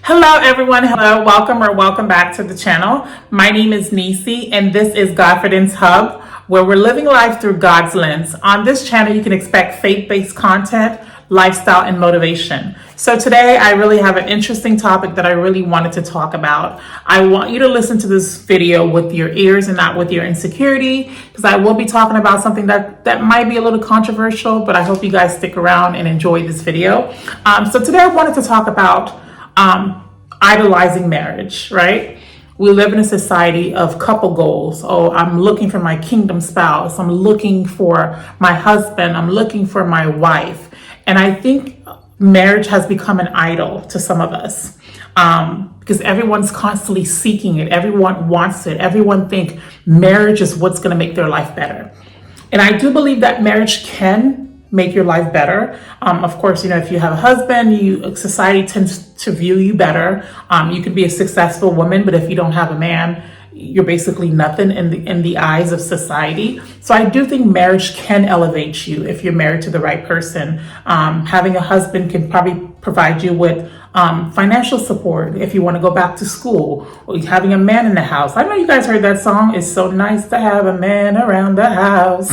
Hello everyone, hello, welcome or welcome back to the channel. My name is Nisi and this is Godfidence Hub, where we're living life through God's lens. On this channel you can expect faith-based content, lifestyle, and motivation. So today I really have an interesting topic that I really wanted to talk about. I want you to listen to this video with your ears and not with your insecurity, because I will be talking about something that might be a little controversial, but I hope you guys stick around and enjoy this video. So today I wanted to talk about idolizing marriage, right? We live in a society of couple goals. Oh, I'm looking for my kingdom spouse. I'm looking for my husband. I'm looking for my wife. And I think marriage has become an idol to some of us because everyone's constantly seeking it. Everyone wants it. Everyone think marriage is what's going to make their life better. And I do believe that marriage can make your life better. Of course, you know, if you have a husband, society tends to view you better. You can be a successful woman, but if you don't have a man, you're basically nothing in the eyes of society. So I do think marriage can elevate you if you're married to the right person. Having a husband can probably provide you with financial support if you want to go back to school, or having a man in the house. I know you guys heard that song. It's so nice to have a man around the house.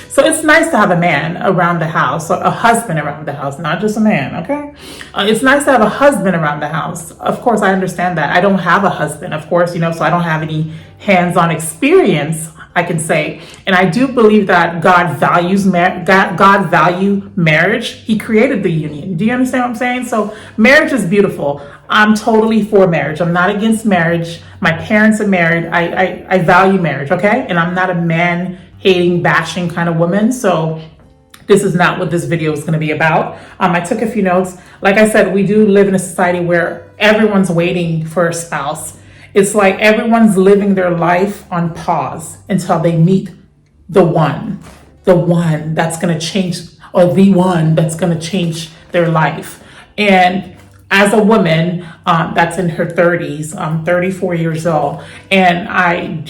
So it's nice to have a man around the house, or a husband around the house, not just a man, okay? It's nice to have a husband around the house. Of course, I understand that. I don't have a husband, of course, you know, so I don't have any hands-on experience, I can say. And I do believe that God values God value marriage. He created the union. Do you understand what I'm saying? So marriage is beautiful. I'm totally for marriage. I'm not against marriage. My parents are married. I value marriage, okay? And I'm not a man hating, bashing kind of woman. So this is not what this video is going to be about. I took a few notes. Like I said, we do live in a society where everyone's waiting for a spouse. It's like everyone's living their life on pause until they meet the one that's going to change, or the one that's going to change their life. And as a woman that's in her 30s, I'm 34 years old, and I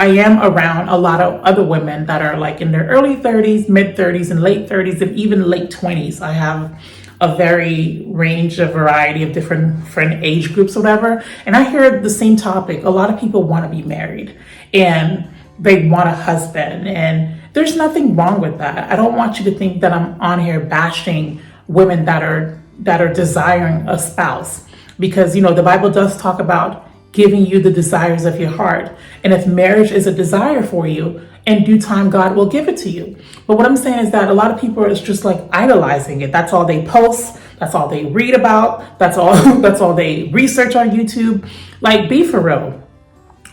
am around a lot of other women that are like in their early 30s, mid 30s, and late 30s, and even late 20s. I have a very variety of different age groups, whatever. And I hear the same topic. A lot of people want to be married and they want a husband, and there's nothing wrong with that. I don't want you to think that I'm on here bashing women that are desiring a spouse, because, you know, the Bible does talk about giving you the desires of your heart. And if marriage is a desire for you, in due time, God will give it to you. But what I'm saying is that a lot of people are just like idolizing it. That's all they post. That's all they read about. That's all they research on YouTube. Like, be for real.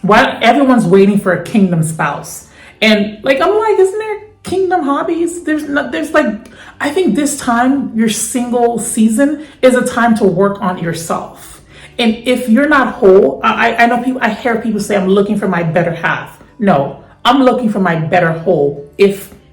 Why everyone's waiting for a kingdom spouse? And like, I'm like, isn't there kingdom hobbies? There's like, I think this time, your single season is a time to work on yourself. And if you're not whole, I know people, I hear people say, I'm looking for my better half. No, I'm looking for my better whole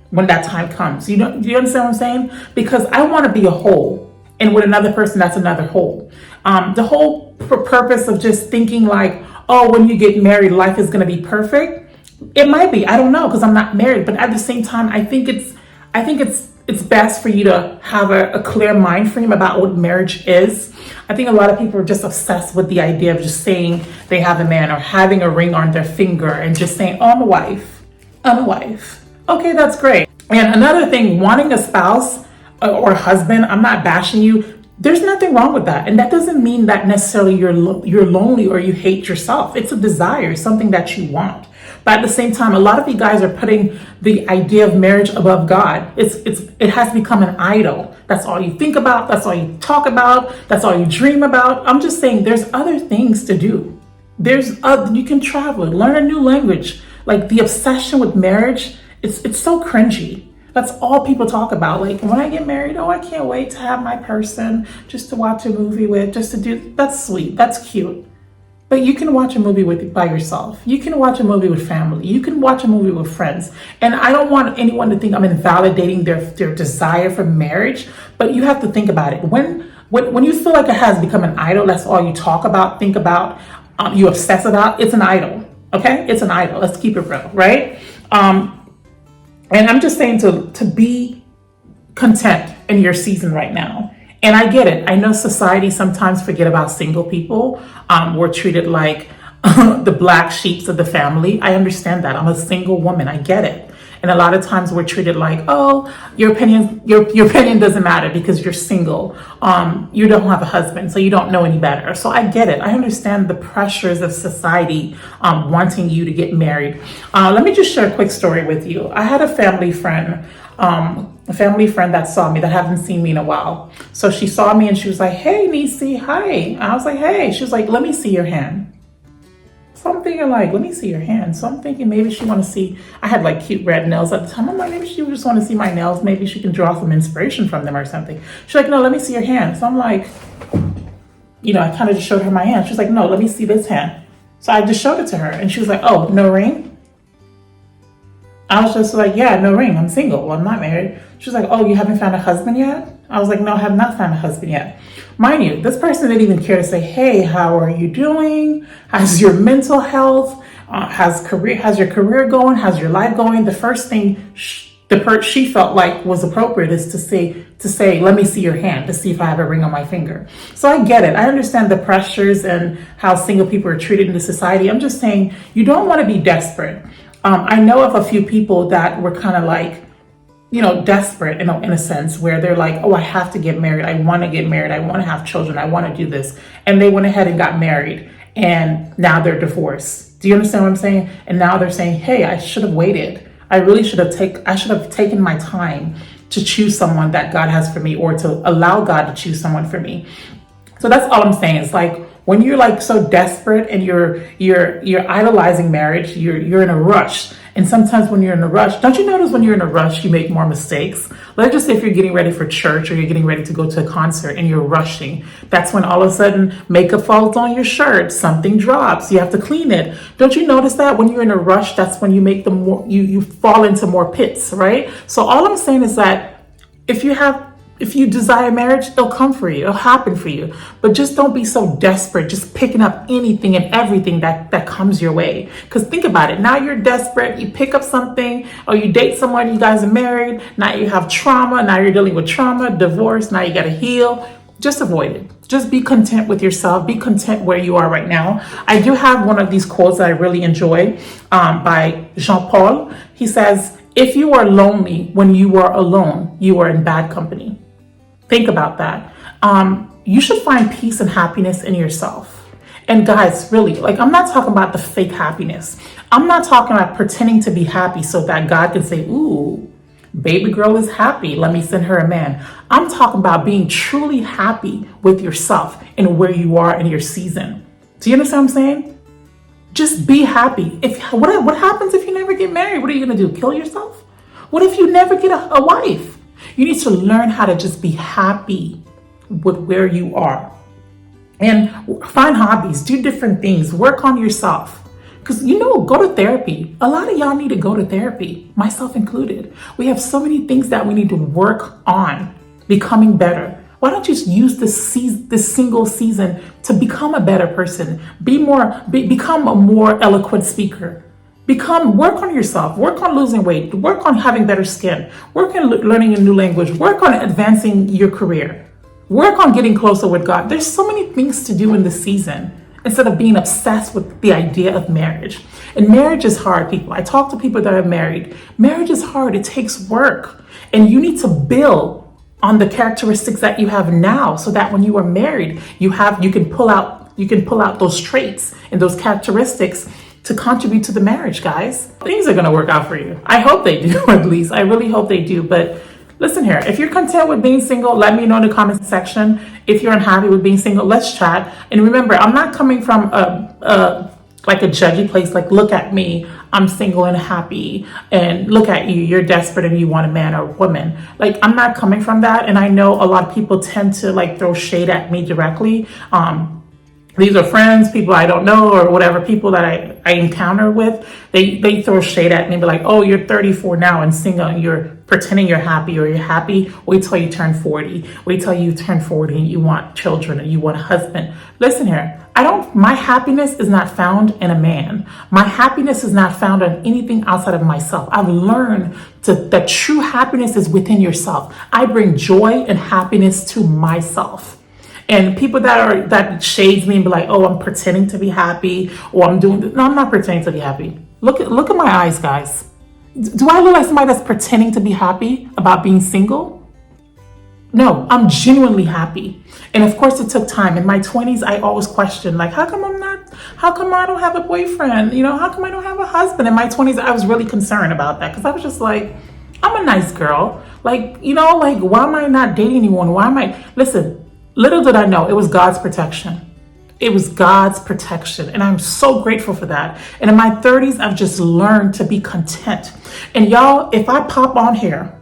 when that time comes. Do you understand what I'm saying? Because I want to be a whole, and with another person, that's another whole. The whole purpose of just thinking like, oh, when you get married, life is going to be perfect. It might be. I don't know, because I'm not married. But at the same time, I think it's best for you to have a clear mind frame about what marriage is. I think a lot of people are just obsessed with the idea of just saying they have a man, or having a ring on their finger and just saying, oh, I'm a wife. I'm a wife. Okay, that's great. And another thing, wanting a spouse or husband, I'm not bashing you. There's nothing wrong with that. And that doesn't mean that necessarily you're lonely or you hate yourself. It's a desire, something that you want. But at the same time, a lot of you guys are putting the idea of marriage above God. It has become an idol. That's all you think about. That's all you talk about. That's all you dream about. I'm just saying there's other things to do. You can travel, learn a new language. Like, the obsession with marriage, it's so cringy. That's all people talk about. Like, when I get married, oh, I can't wait to have my person just to watch a movie with, just to do. That's sweet. That's cute. But you can watch a movie by yourself. You can watch a movie with family. You can watch a movie with friends. And I don't want anyone to think I'm invalidating their desire for marriage, but you have to think about it. When you feel like it has become an idol, that's all you talk about, think about, you obsess about, it's an idol, okay? It's an idol. Let's keep it real, right? And I'm just saying to be content in your season right now. And I get it. I know society sometimes forget about single people. We're treated like the black sheeps of the family. I understand that. I'm a single woman. I get it. And a lot of times we're treated like, oh, your opinion doesn't matter because you're single. You don't have a husband, so you don't know any better. So I get it. I understand the pressures of society wanting you to get married. Let me just share a quick story with you. I had a family friend that saw me that haven't seen me in a while. So she saw me and she was like, hey, Nisi, hi. I was like, hey. She was like, let me see your hand. So I'm thinking like, let me see your hand. So I'm thinking maybe she want to see, I had like cute red nails at the time. I'm like, maybe she just want to see my nails. Maybe she can draw some inspiration from them or something. She's like, no, let me see your hand. So I'm like, I kind of just showed her my hand. She's like, no, let me see this hand. So I just showed it to her and she was like, oh, no ring? I was just like, yeah, no ring. I'm single. Well, I'm not married. She was like, oh, you haven't found a husband yet? I was like, no, I have not found a husband yet. Mind you, this person didn't even care to say, hey, how are you doing? How's your mental health? How's your career going? How's your life going? The first thing she felt like was appropriate is to say, let me see your hand to see if I have a ring on my finger. So I get it. I understand the pressures and how single people are treated in the society. I'm just saying you don't want to be desperate. I know of a few people that were kind of like, desperate in a sense where they're like, oh, I have to get married. I want to get married. I want to have children. I want to do this. And they went ahead and got married and now they're divorced. Do you understand what I'm saying? And now they're saying, hey, I should have waited. I should have taken my time to choose someone that God has for me or to allow God to choose someone for me. So that's all I'm saying. It's like when you're like so desperate and you're idolizing marriage, you're in a rush. And sometimes when you're in a rush, don't you notice when you're in a rush, you make more mistakes? Let's just say if you're getting ready for church or you're getting ready to go to a concert and you're rushing, that's when all of a sudden makeup falls on your shirt, something drops, you have to clean it. Don't you notice that when you're in a rush, that's when you make you fall into more pits, right? So all I'm saying is that if you desire marriage, it'll come for you. It'll happen for you. But just don't be so desperate, just picking up anything and everything that comes your way. Because think about it. Now you're desperate. You pick up something or you date someone, you guys are married. Now you have trauma. Now you're dealing with trauma, divorce. Now you got to heal. Just avoid it. Just be content with yourself. Be content where you are right now. I do have one of these quotes that I really enjoy by Jean-Paul. He says, if you are lonely when you are alone, you are in bad company. Think about that. You should find peace and happiness in yourself. And guys, really, like, I'm not talking about the fake happiness. I'm not talking about pretending to be happy so that God can say, ooh, baby girl is happy. Let me send her a man. I'm talking about being truly happy with yourself and where you are in your season. Do you understand what I'm saying? Just be happy. What happens if you never get married? What are you going to do? Kill yourself? What if you never get a wife? You need to learn how to just be happy with where you are and find hobbies, do different things, work on yourself. Because, go to therapy. A lot of y'all need to go to therapy, myself included. We have so many things that we need to work on becoming better. Why don't you use this single season to become a better person, become a more eloquent speaker? Work on yourself, work on losing weight, work on having better skin, work on learning a new language, work on advancing your career, work on getting closer with God. There's so many things to do in this season instead of being obsessed with the idea of marriage. And marriage is hard, people. I talk to people that are married. Marriage is hard. It takes work. And you need to build on the characteristics that you have now so that when you are married, you can pull out those traits and those characteristics to contribute to the marriage, guys. Things are going to work out for you. I hope they do, at least. I really hope they do. But listen here, if you're content with being single, let me know in the comment section. If you're unhappy with being single, let's chat. And remember, I'm not coming from a judgy place, like, look at me, I'm single and happy, and look at you, you're desperate and you want a man or a woman. Like, I'm not coming from that. And I know a lot of people tend to throw shade at me directly. These are friends, people I don't know, or whatever, people that I encounter with. They throw shade at me, be like, oh, you're 34 now and single, and you're pretending you're happy, or you're happy, wait till you turn 40. Wait till you turn 40 and you want children and you want a husband. Listen here, my happiness is not found in a man. My happiness is not found in anything outside of myself. I've learned that true happiness is within yourself. I bring joy and happiness to myself. And people that shades me and be like, oh, I'm pretending to be happy, or I'm doing this. No, I'm not pretending to be happy. Look at my eyes, guys. Do I look like somebody that's pretending to be happy about being single? No, I'm genuinely happy. And of course it took time. In my 20s, I always questioned, like, how come I don't have a boyfriend? How come I don't have a husband? In my 20s, I was really concerned about that, because I was just like, I'm a nice girl. Like, why am I not dating anyone? Listen, little did I know, it was God's protection. It was God's protection. And I'm so grateful for that. And in my 30s, I've just learned to be content. And y'all, if I pop on here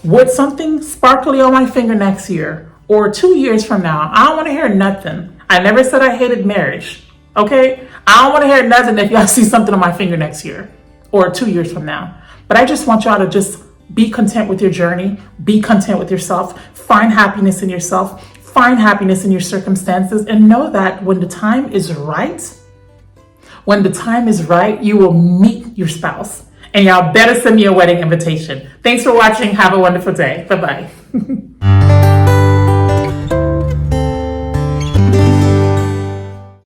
with something sparkly on my finger next year or 2 years from now, I don't want to hear nothing. I never said I hated marriage. Okay? I don't want to hear nothing if y'all see something on my finger next year or 2 years from now. But I just want y'all to just be content with your journey. Be content with yourself. Find happiness in yourself. Find happiness in your circumstances, and know that when the time is right, you will meet your spouse. And y'all better send me a wedding invitation. Thanks for watching. Have a wonderful day. Bye-bye.